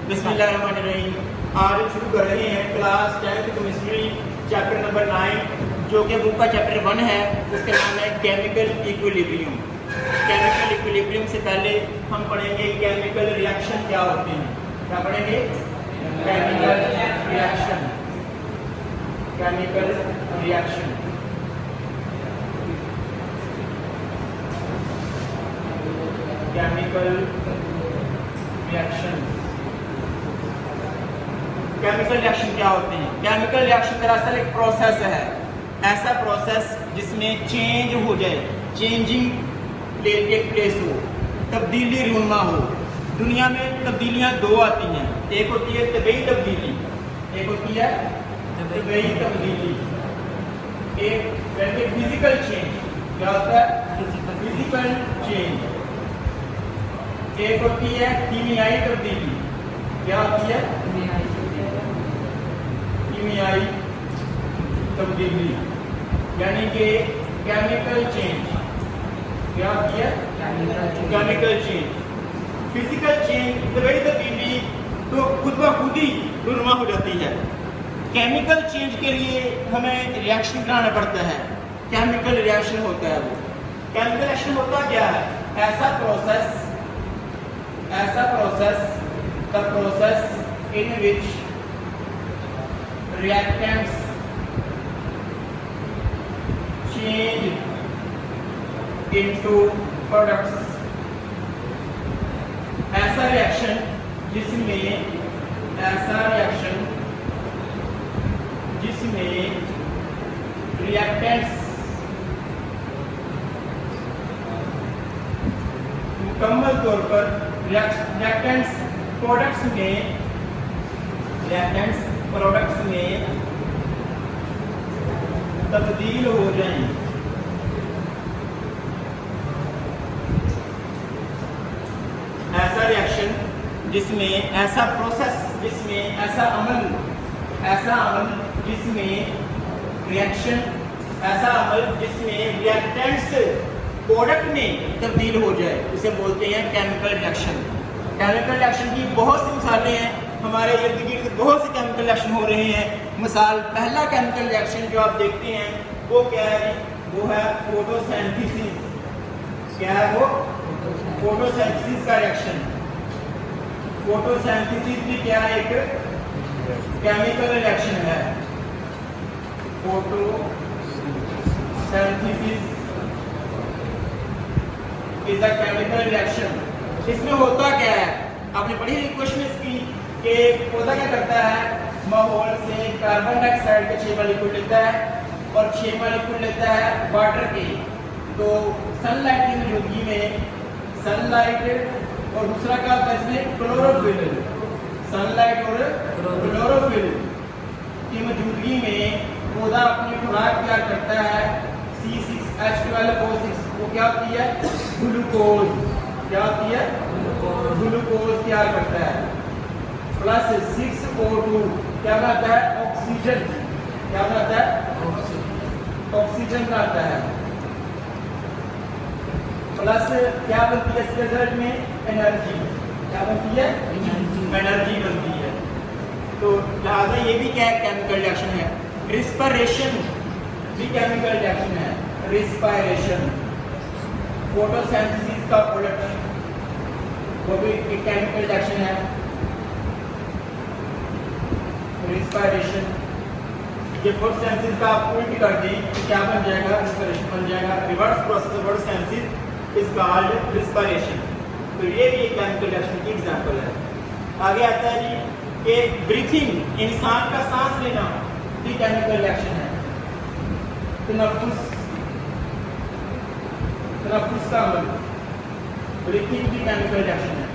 बिस्मिल्लाहिर्रहमानिर्रहीम। आज शुरू कर रहे हैं class 10th chemistry chapter number 9, जो कि बुक का चैप्टर 1 है। उसका नाम है केमिकल इक्विलिब्रियम। केमिकल इक्विलिब्रियम से पहले हम पढ़ेंगे केमिकल रिएक्शन क्या होते हैं। क्या पढ़ेंगे? Chemical reaction. Chemical reaction chemical reaction chemical reaction क्या होते हैं? केमिकल रिएक्शन दरअसल एक प्रोसेस है, ऐसा प्रोसेस जिसमें चेंज हो जाए, चेंजिंग टेक प्लेस हो, तब्दीली रूनमा हो। दुनिया में तब्दीलियां दो आती हैं, एक होती है तबई तब्दीली, एक होती है तबई तब्दीली। एक फिजिकल चेंज, क्या होता है? Physical change. एक होती है कीमियाई तब्दीली, क्या होती है? कीमियाई तब्दीली, यानी कि केमिकल चेंज। क्या होती है? Chemical change. फिजिकल चेंज, तबई तब्दीली तो खुद ब खुद ही रूनुमा हो जाती है। केमिकल चेंज के लिए हमें रिएक्शन कराना पड़ता है। केमिकल रिएक्शन होता है वो। केमिकल रिएक्शन होता क्या है? ऐसा process the process in which reactants change into products। ऐसा रिएक्शन जिसमें रिएक्टेंट्स मुकम्मल तौर पर रिएक्टेंट्स प्रोडक्ट्स में तब्दील हो जाएं। ऐसा रिएक्शन जिसमें ऐसा प्रोसेस, जिसमें ऐसा अमल जिसमें रिएक्शन, ऐसा अमल जिसमें रिएक्टेंट्स प्रोडक्ट में तब्दील हो जाए, उसे बोलते हैं केमिकल रिएक्शन। केमिकल रिएक्शन की बहुत सी मिसालें हैं, हमारे इर्द गिर्द बहुत से केमिकल रिएक्शन हो रहे हैं। मिसाल, पहला केमिकल रिएक्शन जो आप देखते हैं वो क्या है? वो है फोटोसिंथेसिस। क्या है वो? फोटोसिंथेसिस का रिएक्शन। फोटोसिंथेसिस भी क्या है? एक केमिकल रिएक्शन है। Photosynthesis is a chemical reaction. इसमें होता क्या है? आपने पढ़ी इक्वेशन इसकी कि पौधा क्या करता है? माहौल से कार्बन डाइऑक्साइड के 6 मॉलिक्यूल लेता है और 6 मॉलिक्यूल लेता है वाटर के। तो सनलाइट की मौजूदगी में, सनलाइट और दूसरा क्या होता है इसमें? क्लोरोफिल। सनलाइट और क्लोरोफिल की मौजूदगी में पौधा अपनी खुराक तैयार करता है, C6H12O6। वो क्या होती है? ग्लूकोज। क्या होती है? ग्लूकोज तैयार करता है। प्लस 6O2 क्या बनाता है? ऑक्सीजन। क्या बनाता है? ऑक्सीजन बनाता है। प्लस क्या बनती है इसके रिजल्ट में? एनर्जी। क्या बनती है? एनर्जी बनती है। तो लिहाजा ये भी क्या है? केमिकल रिएक्शन है। रिस्पिरेशन भी केमिकल रिएक्शन है। रिस्पिरेशन फोटोसिंथेसिस का प्रोडक्ट, वो भी एक केमिकल रिएक्शन है। रिस्पिरेशन, ये फोटोसिंथेसिस का आप उल्ट कर दें तो क्या बन जाएगा? रिस्पिरेशन बन जाएगा। Reverse process of photosynthesis is called respiration. तो ये भी एक केमिकल रिएक्शन की एग्जांपल है। आगे आता है जी कि ब्रीथिंग, इंसान का सांस लेना भी केमिकल रिएक्शन है। तनफ्फुस का अमल, ब्रीथिंग भी केमिकल रिएक्शन है।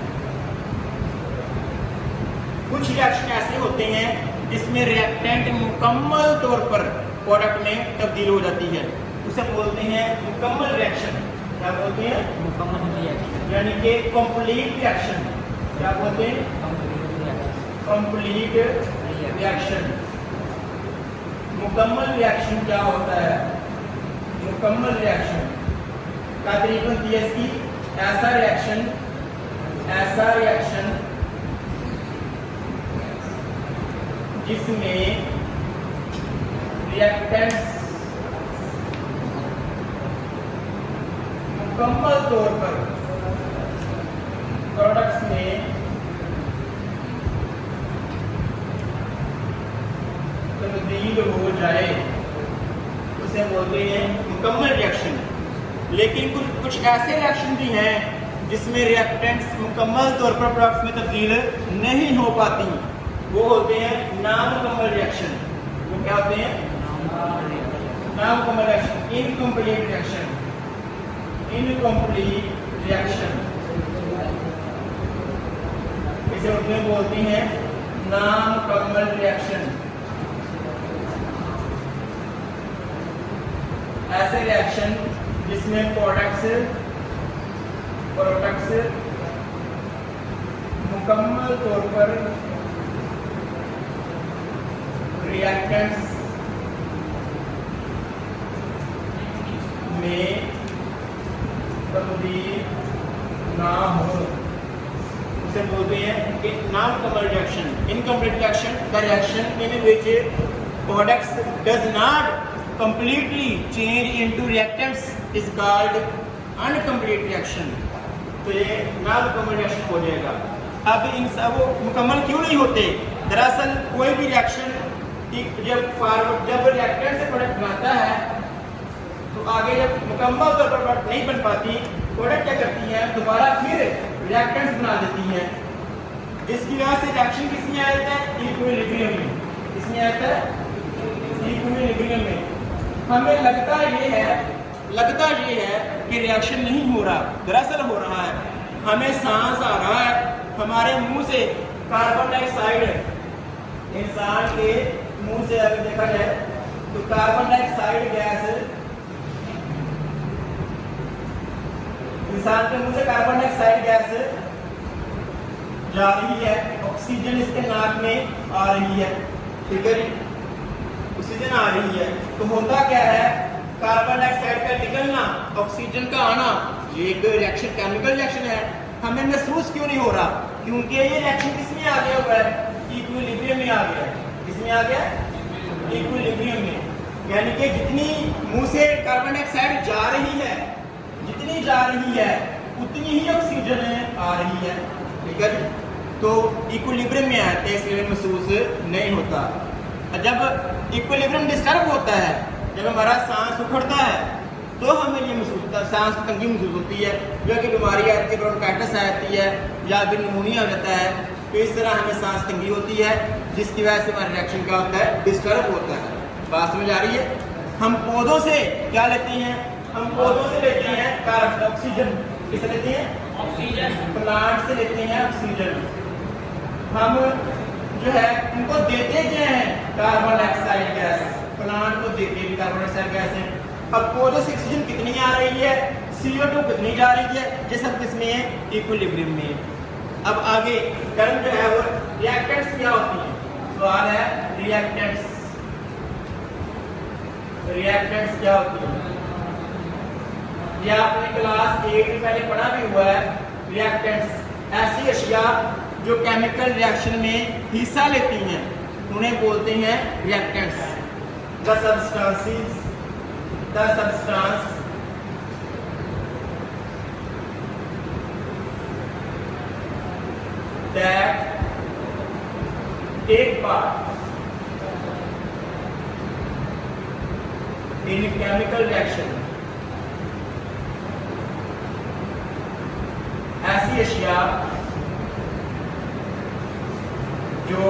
कुछ रिएक्शन ऐसे होते हैं जिसमें रिएक्टेंट मुकम्मल तौर पर प्रोडक्ट में तब्दील हो जाती है, उसे बोलते हैं मुकम्मल रिएक्शन। क्या बोलते हैं? मुकम्मल रिएक्शन, यानी कि कंप्लीट रिएक्शन। क्या बोलते हैं? Complete reaction. मुकम्मल रिएक्शन क्या होता है? मुकम्मल रिएक्शन का तरीका दिया इसकी, ऐसा रिएक्शन जिसमें रिएक्टेंट्स मुकम्मल तौर पर प्रोडक्ट्स में तब्दील हो जाए उसे बोलते हैं मुकम्मल रिएक्शन। लेकिन कुछ ऐसे रिएक्शन भी हैं जिसमें रिएक्टेंट्स मुकम्मल तौर पर प्रोडक्ट्स में तब्दील नहीं हो पाती, वो होते हैं नामुकम्मल रिएक्शन। वो क्या होते हैं? नामुकम्मल reaction, incomplete reaction. Incomplete reaction इसे उर्दू में बोलते हैं नामुकम्मल रिएक्शन। ऐसे रिएक्शन जिसमें प्रोडक्ट्स मुकम्मल तौर पर रिएक्टेंट्स में तब्दील ना हो उसे बोलते हैं कि नामुकम्मल reaction. Incomplete reaction the reaction in which products does not completely change into reactants is called uncomplete reaction। तो ये नामुकम्मल रिएक्शन हो जाएगा। अब इन सब मुकम्मल क्यों नहीं होते? दरअसल कोई भी रिएक्शन जब रिएक्टेंट से प्रोडक्ट बनता है तो आगे जब मुकम्मल तौर पर प्रोडक्ट नहीं बन पाती, प्रोडक्ट क्या करती है, दोबारा फिर रिएक्टेंट्स बना देती है, जिसकी वजह से रिएक्शन किसमें आता है? इक्विलिब्रियम में। किसमें आता है? इक्विलिब्रियम में। हमें लगता ये है कि रिएक्शन नहीं हो रहा, दरअसल हो रहा है। हमें सांस आ रहा है, हमारे मुंह से कार्बन डाइऑक्साइड, इंसान के मुंह से अगर देखा जाए तो कार्बन डाइऑक्साइड गैस, इंसान के मुंह से कार्बन डाइऑक्साइड गैस जा रही है, ऑक्सीजन इसके नाक में आ रही है, ठीक है, ऑक्सीजन आ रही है। तो होता क्या है, कार्बन डाइऑक्साइड का निकलना, ऑक्सीजन का आना, ये एक रिएक्शन, केमिकल रिएक्शन है। हमें महसूस क्यों नहीं हो रहा? क्योंकि ये रिएक्शन किसमें आ गया हुआ है? इक्विलिब्रियम में आ गया है। किसमें आ गया? इक्विलिब्रियम में। यानी कि जितनी मुंह से कार्बन डाइऑक्साइड जा रही है, जितनी जा रही है उतनी ही ऑक्सीजन आ रही है, ठीक है। तो इक्विलिब्रियम में आते हैं, इसलिए महसूस नहीं होता। जब इक्विलिब्रियम डिस्टर्ब होता है, जब हमारा सांस उखड़ता है, तो हमें ये महसूस होता है, सांस की तंगी महसूस होती है, जो कि बीमारी आती है, ब्रोंकाइटिस आती है या फिर निमोनिया हो जाता है। तो इस तरह हमें सांस तंगी होती है, जिसकी वजह से हमारा रिएक्शन क्या होता है? डिस्टर्ब होता है। बात समझ आ रही है? हम पौधों से क्या लेते हैं? हम पौधों से लेते हैं कार्बन ऑक्सीजन। किसे लेते हैं? ऑक्सीजन। प्लांट से लेते हैं ऑक्सीजन। हम जो है उनको देते क्या है? Carbon dioxide gas. प्लांट को देते भी कार्बन डाइऑक्साइड गैस है। अब पौधों से ऑक्सीजन कितनी आ रही है, CO2 कितनी जा रही है, ये सब किसमें है? इक्विलिब्रियम में। अब आगे टर्म जो है वो रिएक्टेंट्स क्या होती है? सवाल है रिएक्टेंट्स। रिएक्टेंट्स क्या होती है? ये आपने क्लास 8 में पहले पढ़ा भी हुआ है। रिएक्टेंट्स ऐसी अशिया जो केमिकल रिएक्शन में हिस्सा लेती हैं, उन्हें बोलते हैं reactants. The substances, the substance that take part in chemical reaction. ऐसी अशिया जो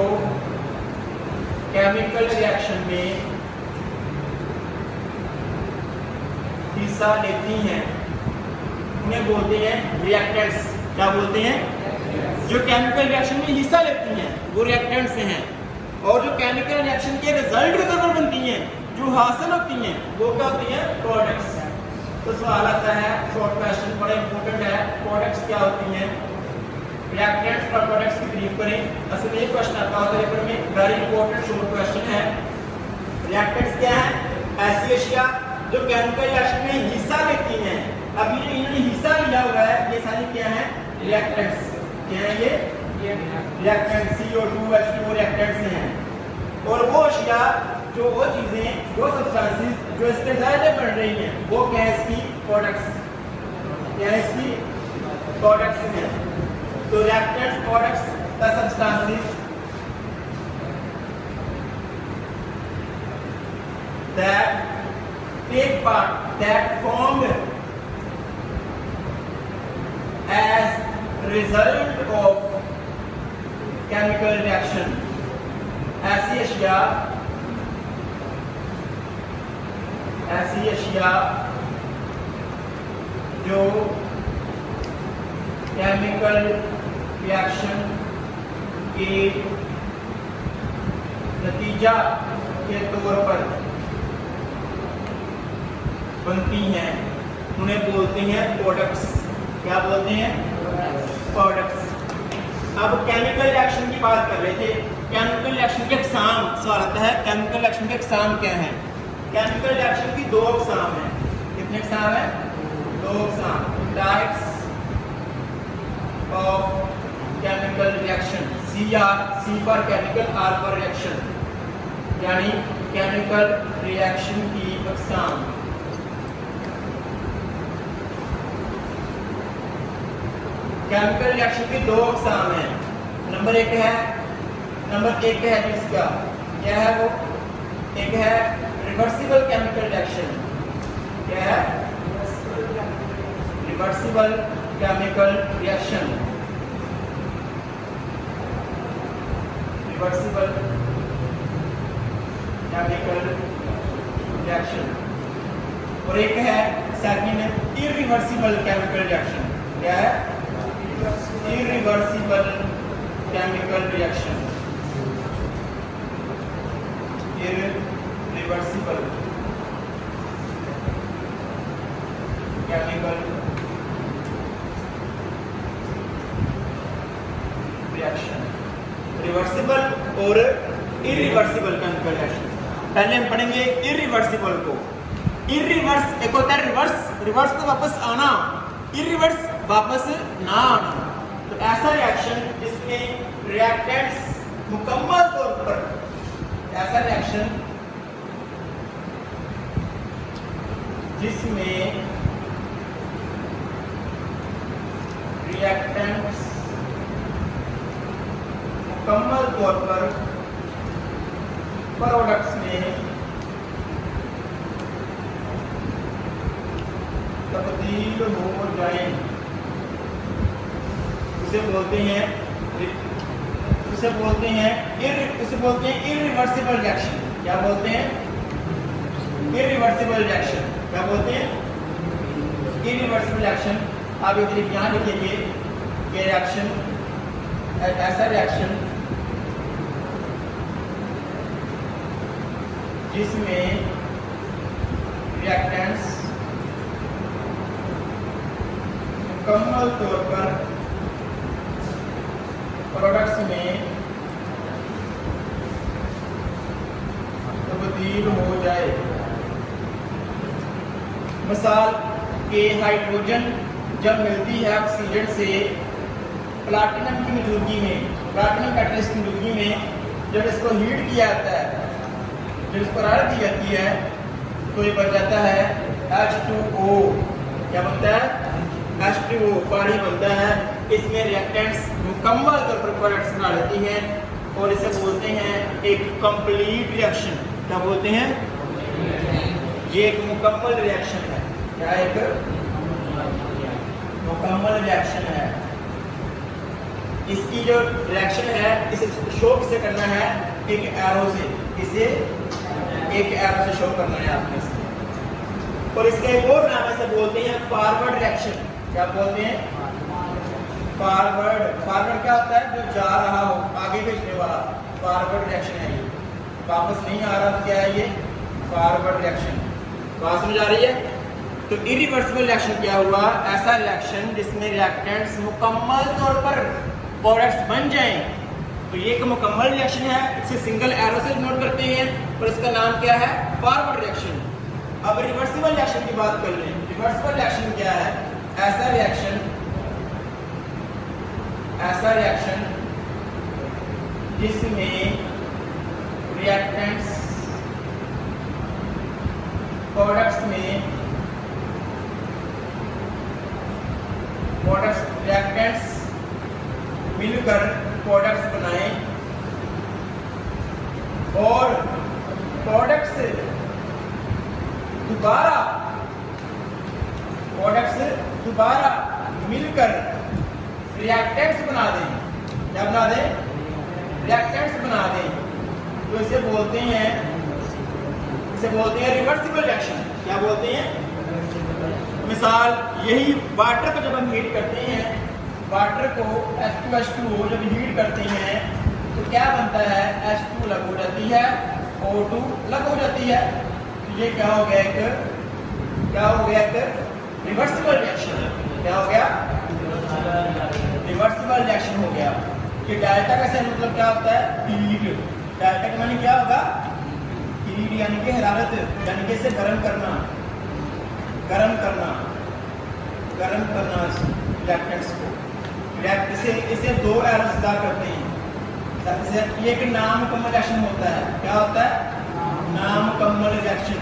केमिकल रिएक्शन में हिस्सा लेती हैं, उन्हें बोलते हैं रिएक्टेंट्स। क्या बोलते हैं? जो केमिकल रिएक्शन में हिस्सा लेती हैं वो रिएक्टेंट्स हैं, और जो केमिकल रिएक्शन के रिजल्ट के तौर पर बनती हैं, जो हासिल होती हैं, वो क्या होती हैं? प्रोडक्ट्स। तो सवाल आता है, शॉर्ट क्वेश्चन बड़ा इंपॉर्टेंट है, प्रोडक्ट्स क्या होती हैं? रिएक्टेंट्स और प्रोडक्ट्स की ब्रीफ करें। असल में ये क्वेश्चन आता है पेपर में, वेरी इंपॉर्टेंट शॉर्ट क्वेश्चन है। रिएक्टेंट्स क्या है? ऐसी अशिया जो केमिकल रिएक्शन में हिस्सा लेती हैं। अब ये इन्होंने हिस्सा लिया हुआ है, ये सारी क्या है? रिएक्टेंट्स। क्या है ये? रिएक्टेंट्स। CO2 H2 रिएक्टेंट्स हैं। और वो अशिया जो वो चीजें वो सब्सटेंसेस जो इसके ज़ायदे बन रही हैं वो क्या है इसकी प्रोडक्ट्स, क्या है इसकी प्रोडक्ट्स हैं। तो reactants products the substances that take part that formed as result of chemical reaction। ऐसी अशिया जो केमिकल रिएक्शन के नतीजा के तौर पर बनती हैं उन्हें बोलते हैं प्रोडक्ट्स। क्या बोलते हैं? प्रोडक्ट्स। अब केमिकल रिएक्शन की बात कर रहे थे। केमिकल रिएक्शन के अक़साम सवाल आता है, केमिकल रिएक्शन के अक़साम क्या हैं? केमिकल रिएक्शन की दो अक़साम हैं। कितने अक़साम हैं? दो अक़साम। Types of chemical reaction, C for chemical, R for reaction, यानी केमिकल रिएक्शन की अक़साम। केमिकल रिएक्शन की दो अक़साम हैं। नंबर एक है जिसका क्या है वो, एक है रिवर्सिबल केमिकल रिएक्शन। क्या है? Reversible chemical reaction. Reversible chemical reaction. और एक है सेकंड इरिवर्सिबल केमिकल रिएक्शन। क्या है? Irreversible chemical reaction. Irreversible chemical reaction. Reversible और इरिवर्सिबल केमिकल रिएक्शन। पहले हम पढ़ेंगे इरिवर्सिबल को। इरिवर्स एक होता है रिवर्स तो वापस आना, इरिवर्स वापस ना आना। तो ऐसा रिएक्शन जिसमें रिएक्टेंट्स मुकम्मल तौर पर, ऐसा रिएक्शन जिसमें रिएक्टेंट्स मुकम्मल तौर पर प्रोडक्ट्स में तब्दील हो जाए उसे बोलते हैं इरिवर्सिबल रिएक्शन। क्या बोलते हैं? Irreversible reaction. क्या बोलते हैं? Irreversible reaction. आप एक तरफ यहाँ लिखिए कि रिएक्शन, ऐसा रिएक्शन जिसमें रिएक्टेंट्स मुकम्मल तौर पर प्रोडक्ट्स में तब्दील हो जाए। मिसाल के हाइड्रोजन जब मिलती है ऑक्सीजन से प्लाटिनम की मौजूदगी में, प्लाटिनम कैटलिस्ट की मौजूदगी में, जब इसको हीट किया जाता है, जब इसको हरारत दी जाती है तो ये बन जाता है H2O। क्या बनता है? H2O पानी बनता है। इसमें रिएक्टेंट्स मुकम्मल तौर पर प्रोडक्ट्स बना लेती हैं और इसे बोलते हैं एक कंप्लीट रिएक्शन। क्या बोलते हैं? ये एक मुकम्मल रिएक्शन है। क्या एक मुकम्मल रिएक्शन है। इसकी जो रिएक्शन है इसे शो किसे करना है? एक एरो से। इसे एक एरो से शो करना है आपने इसको। और इसका एक और नाम है, बोलते हैं फॉरवर्ड रिएक्शन। क्या बोलते हैं? फॉरवर्ड क्या होता है? जो जा रहा हो, आगे भेजने वाला, फॉरवर्ड रिएक्शन है। ये वापस नहीं आ रहा, क्या है ये? Forward reaction. बात समझ आ रही है? तो इरिवर्सिबल रिएक्शन क्या हुआ? ऐसा रिएक्शन जिसमें रिएक्टेंट्स मुकम्मल तौर पर प्रोडक्ट्स बन जाएं। तो ये एक मुकम्मल रिएक्शन है, इसे सिंगल एरो से नोट करते हैं और इसका नाम क्या है? Forward reaction. अब रिवर्सिबल रिएक्शन की बात कर लें। रिवर्सिबल रिएक्शन क्या है? ऐसा रिएक्शन जिसमें रिएक्टेंट्स प्रोडक्ट्स में रिएक्टेंट्स मिलकर प्रोडक्ट्स बनाएं और प्रोडक्ट्स दोबारा मिलकर रिएक्टेंट्स बना दें। क्या बना दें? रिएक्टेंट्स बना दें। तो इसे बोलते हैं रिवर्सिबल रिएक्शन। क्या बोलते हैं? मिसाल यही वाटर को जब हम हीट करते हैं, वाटर को H2H2O जब हीट करते हैं तो क्या बनता है? H2 अलग हो जाती है, O2 अलग हो जाती है। तो ये क्या हो गया? एक रिवर्सिबल रिएक्शन। क्या हो गया? रिवर्सिबल रिएक्शन हो गया। कि डेल्टा का सेल मतलब क्या होता है? हीट। डेल्टा का माने क्या होगा? हीट यानी कि हरारत, यानी कि इसे गर्म करना रिएक्टेंट्स को। इसे दो एरो से करते हैं। ये एक नामुकम्मल रिएक्शन होता है। क्या होता है? नामुकम्मल रिएक्शन।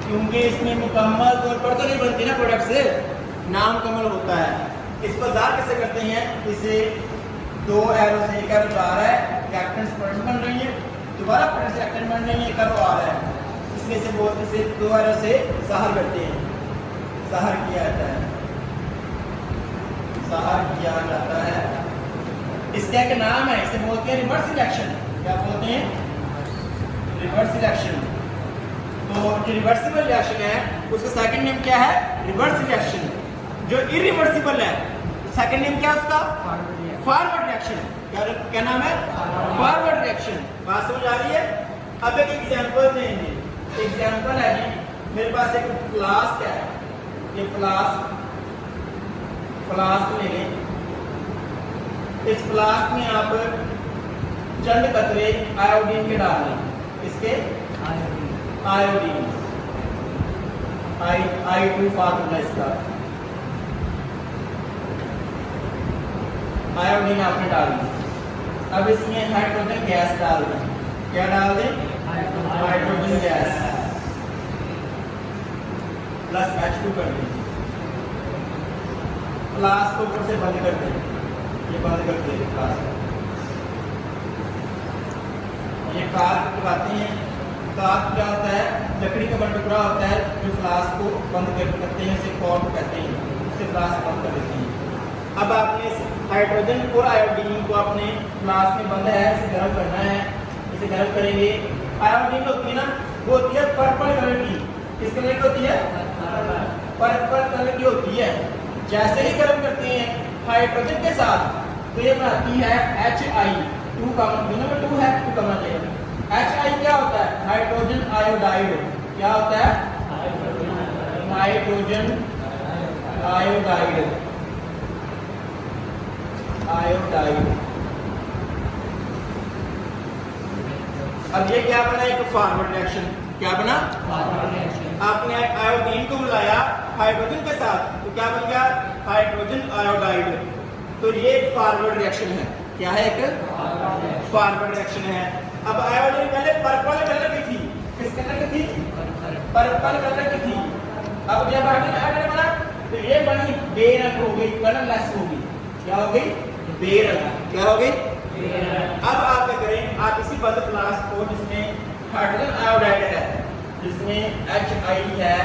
क्योंकि इसमें मुकम्मल तौर पर तो नहीं बनती ना प्रोडक्ट से, नामुकम्मल होता है। इसको ज़ाहिर कैसे करते हैं? इसे दो एरो से, एक एरो जा रहा है, रिएक्टेंट्स प्रोडक्ट बन रही है, दोबारा प्रोडक्ट रिएक्टेंट बन रही है, एक एरो आ रहा है, इसलिए इसे दो एरो से ज़ाहिर करते हैं। ज़ाहिर किया जाता है। इसका एक नाम है, इसे बोलते हैं रिवर्स रिएक्शन। क्या बोलते हैं? Reverse reaction. तो जो रिवर्सिबल रिएक्शन है उसका सेकंड नेम क्या है? Reverse reaction. जो इरिवर्सिबल है सेकंड नेम क्या है उसका? Forward reaction. क्या नाम है? Forward reaction. बात समझ आ रही है? अब एक एग्जांपल देंगे। एग्जांपल है जी, मेरे पास एक फ्लास्क है। ये फ्लास्क ले लें। इस फ्लास्क में आप चंद कतरे आयोडीन के डाल लें। इसके आयोडीन I2 फार्मूला इसका। आयोडीन आपने डाल दी। अब इसमें हाइड्रोजन गैस डाल दें। क्या डाल दें? हाइड्रोजन गैस प्लस H2 कर दें। फ्लास्क को ऊपर से बंद कर दें। ये बंद कर दें फ्लास्क। ये कार्ब की बातें हैं। कार्ब क्या होता है? लकड़ी का बड़ा टुकड़ा होता है जो फ्लास्क को बंद करते हैं, इसे कॉर्क कहते हैं। इसे फ्लास्क बंद कर देते हैं। अब आपने हाइड्रोजन और आयोडीन को अपने फ्लास्क में बंद है, इसे गर्म करना है। इसे गर्म करेंगे। आयोडीन होती है ना, वो होती है पर्पल कलर की। किस कलर की होती है? पर्पल कलर की होती है। जैसे ही गर्म करते हैं हाइड्रोजन के साथ तो ये बनाती है Hi2 का दोनों में 2 है, 2 कमन लेंगे। Hi क्या होता है? Hydrogen iodide. क्या होता है? Hydrogen iodide. अब ये क्या बना? एक फॉरवर्ड रिएक्शन। क्या बना? आपने आयोडीन को मिलाया हाइड्रोजन के साथ तो क्या बन गया? Hydrogen iodide. तो ये एक फॉरवर्ड रिएक्शन है। क्या है? एक फॉरवर्ड रिएक्शन है। अब आयोडीन पहले पर्पल कलर की थी। किस कलर की थी? पर्पल कलर की थी। अब जब आयोडीन बना तो ये बनी बेरंग हो गई, कलरलेस हो गई। क्या हो गई? बेरंग। क्या हो गई? अब आप क्या करें? आप इसी बंद फ्लास्क को जिसमें हाइड्रोजन आयोडाइड है, जिसमें Hi है,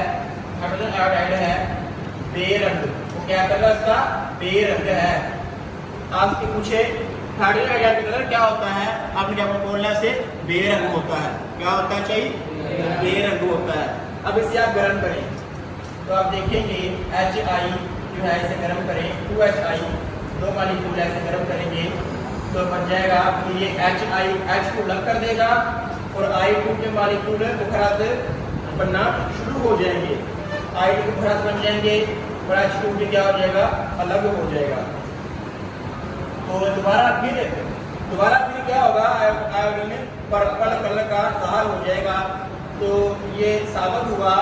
हाइड्रोजन आयोडाइड है, बेरंग। वो क्या कलर इसका? बेरंग है। आपसे पूछे हाइड्रोजन आयोडाइड का कलर क्या होता है? आपने क्या बोलना है? बेरंग होता है। क्या होता है? चाहिए बेरंग होता है। अब इसे आप गर्म करें तो आप देखेंगे Hi जो है इसे गर्म करें, 2Hi 2 मॉलिक्यूल ऐसे गर्म करेंगे तो बन जाएगा कि ये H2 अलग कर देगा और I2 के मॉलिक्यूल मुखरात बनना शुरू हो जाएंगे। I2 के मुखरात बन जाएंगे और H2 के क्या हो जाएगा? अलग हो जाएगा। तो दोबारा फिर क्या होगा? आयोडीन पर्पल कलर का ज़ाहिर हो जाएगा। तो ये साबित हुआ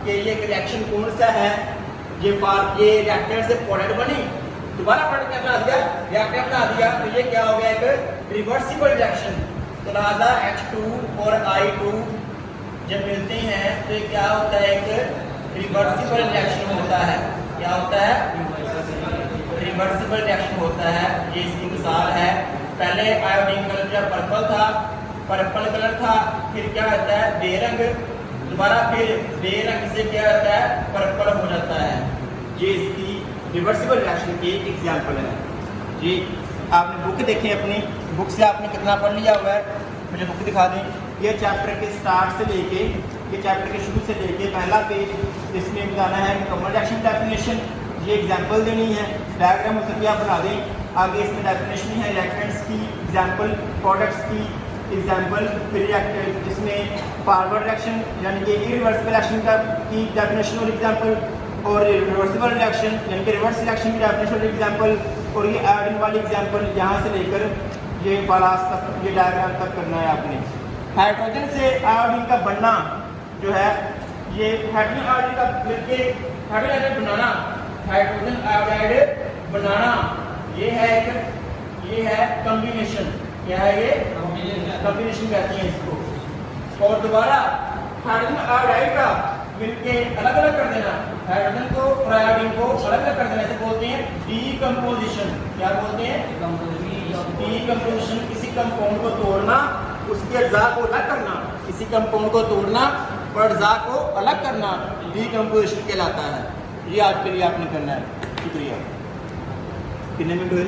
कि ये रिएक्शन कौन सा है? ये रिएक्टर से प्रोडक्ट बनी, दोबारा प्रोडक्ट क्या बना दिया? रिएक्टर बना दिया। तो ये क्या हो गया? एक रिवर्सिबल रिएक्शन। तो लिहाजा H2 और I2 जब मिलते हैं तो ये क्या होता है, एक रिवर्सिबल रिएक्शन होता है। क्या होता है? रिवर्सिबल रिएक्शन होता है। ये इसकी मिसाल है। पहले आयोडीन कलर जो पर्पल था, पर्पल कलर था, फिर क्या होता है बेरंग, दोबारा फिर बेरंग से क्या होता है पर्पल हो जाता है। ये इसकी रिवर्सिबल रिएक्शन की एक एग्जाम्पल है जी। आपने बुक देखें, अपनी बुक से आपने कितना पढ़ लिया हुआ है, मुझे बुक दिखा दें। ये चैप्टर के स्टार्ट से लेके, ये चैप्टर के शुरू से लेके पहला पेज, इसमें बताना है मुकम्मल रिएक्शन डेफिनेशन, ये एग्जाम्पल देनी है, डायग्राम हो सके आप बना दें। आगे इसमें डेफिनेशन है रिएक्टेंट्स की, एग्जाम्पल प्रोडक्ट्स की एग्जाम्पल, फिर रिएक्टेंट जिसमें फॉरवर्ड रिएक्शन यानी कि इरिवर्सिबल रिएक्शन का की डेफिनेशन और एग्जाम्पल, और रिवर्सिबल रिएक्शन यानी कि रिवर्स रिएक्शन की डेफिनेशन और एग्जाम्पल, और ये आयोडीन वाली एग्जाम्पल यहाँ से लेकर ये फालास तक, ये डायग्राम तक करना है आपने। हाइड्रोजन से आयोडीन का बनना जो है, ये हाइड्रोजन आयोडीन का मिलके हाइड्रोजन आयोडाइड बनाना, हाइड्रोजन आयोडाइड बनाना, ये है एक, ये है कॉम्बिनेशन। क्या है ये? कॉम्बिनेशन कहते हैं इसको। और दोबारा हाइड्रोजन आयोडाइड का मिलके अलग अलग कर देना, हाइड्रोजन को और आयोडीन को अलग अलग कर देना, इसे बोलते हैं डीकंपोजिशन। क्या बोलते हैं? डीकंपोजिशन। किसी कंपाउंड को तोड़ना, उसके अज्जा को अलग करना, किसी कंपाउंड को तोड़ना और अज्जा को अलग करना डीकंपोजिशन कहलाता है। ये आज के लिए आपने करना है। शुक्रिया। कितने मिनट हुए?